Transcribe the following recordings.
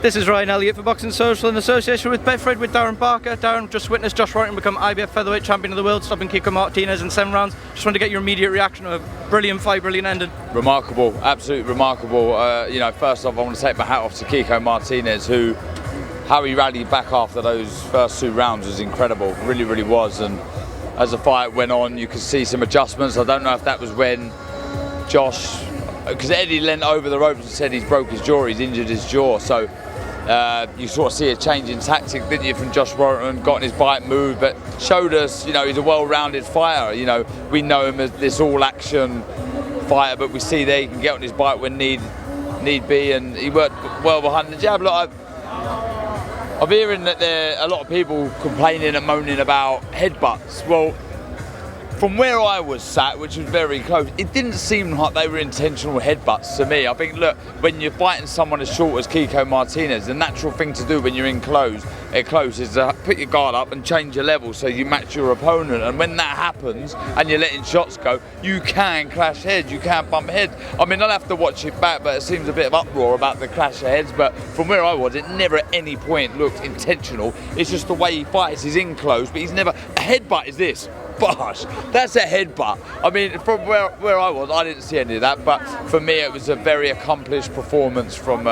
This is Ryan Elliott for Boxing Social in association with Bedford with Darren Barker. Darren, just witnessed Josh Warrington become IBF featherweight champion of the world, stopping Kiko Martinez in 7 rounds. Just wanted to get your immediate reaction of a brilliant fight, brilliant ending. Remarkable, absolutely remarkable. First off, I want to take my hat off to Kiko Martinez, how he rallied back after those first 2 rounds was incredible, really, really was. And as the fight went on, you could see some adjustments. I don't know if that was when Josh, because Eddie leant over the ropes and said he's broke his jaw, he's injured his jaw. So you sort of see a change in tactic, didn't you, from Josh Warrington, got in his bite, moved, but showed us, he's a well-rounded fighter. We know him as this all-action fighter, but we see there he can get on his bite when need be, and he worked well behind the jab. Look, I'm hearing that there are a lot of people complaining and moaning about headbutts. Well, from where I was sat, which was very close, it didn't seem like they were intentional headbutts to me. I think, look, when you're fighting someone as short as Kiko Martinez, the natural thing to do when you're close is to put your guard up and change your level so you match your opponent. And when that happens and you're letting shots go, you can clash heads, you can bump heads. I mean, I'll have to watch it back, but it seems a bit of uproar about the clash of heads. But from where I was, it never at any point looked intentional. It's just the way he fights. He's in close, but he's never. A headbutt is this. Bosh, that's a headbutt. I mean, from where I was, I didn't see any of that. But for me, it was a very accomplished performance from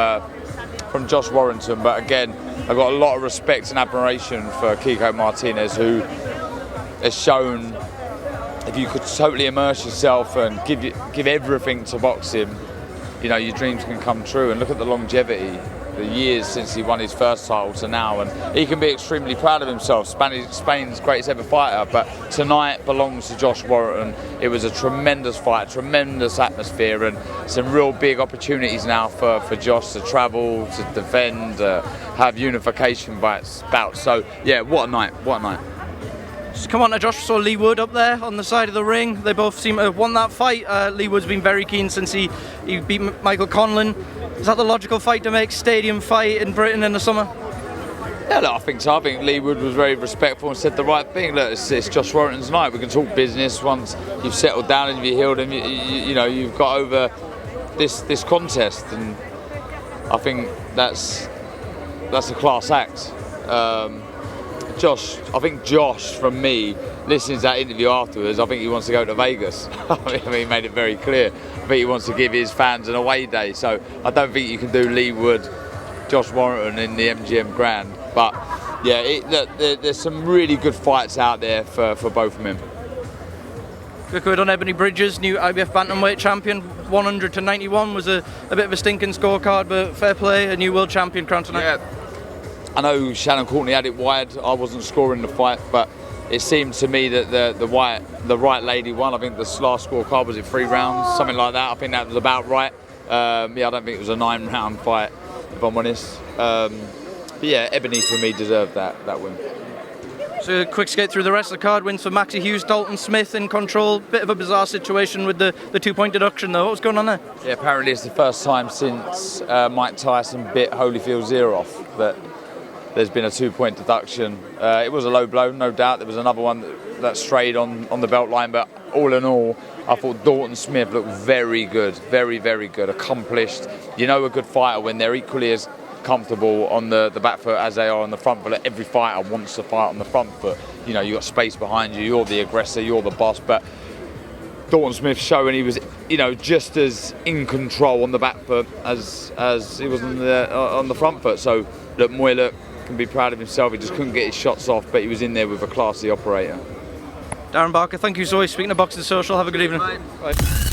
Josh Warrington. But again, I've got a lot of respect and admiration for Kiko Martinez, who has shown if you could totally immerse yourself and give everything to boxing, your dreams can come true. And look at the longevity, the years since he won his first title to now, and he can be extremely proud of himself. Spain's greatest ever fighter, but tonight belongs to Josh Warrington. It was a tremendous fight, tremendous atmosphere, and some real big opportunities now for Josh to travel, to defend, have unification bouts. So yeah, what a night, what a night. Just come on to Josh, saw Leigh up there on the side of the ring. They both seem to have won that fight. Leigh been very keen since he beat Michael Conlon. Is that the logical fight to make, stadium fight in Britain in the summer? Yeah, look, I think so. I think Leigh was very respectful and said the right thing. Look, it's Josh Warrington's night. We can talk business once you've settled down and you've healed and you've got over this contest, and I think that's a class act. I think Josh, from me, listening to that interview afterwards, I think he wants to go to Vegas. I mean, he made it very clear. I think he wants to give his fans an away day. So I don't think you can do Leigh, Josh Warrington in the MGM Grand. But yeah, there's some really good fights out there for both of them. Quick word on Ebanie Bridges, new IBF bantamweight champion. 100 to 91 was a bit of a stinking scorecard, but fair play, a new world champion crowned tonight. Yeah. I know Shannon Courtney had it wide. I wasn't scoring the fight, but it seemed to me that the right lady won. I think the last scorecard was 3 rounds, something like that. I think that was about right. I don't think it was a 9-round fight, if I'm honest. But yeah, Ebanie for me deserved that win. So a quick skate through the rest of the card. Wins for Maxie Hughes, Dalton Smith in control. Bit of a bizarre situation with the 2-point deduction though. What was going on there? Yeah, apparently it's the first time since Mike Tyson bit Holyfield's ear off that there's been a 2-point deduction. It was a low blow, no doubt. There was another one that strayed on the belt line, but all in all, I thought Dalton Smith looked very good, very, very good, accomplished. A good fighter when they're equally as comfortable on the back foot as they are on the front foot. Every fighter wants to fight on the front foot. You got space behind you, you're the aggressor, you're the boss, but Dalton Smith showing he was, just as in control on the back foot as he was on the front foot. So, look, Moy can be proud of himself. He just couldn't get his shots off, but he was in there with a classy operator. Darren Barker, thank you so much. Speaking of Boxing Social, have a good evening. Bye.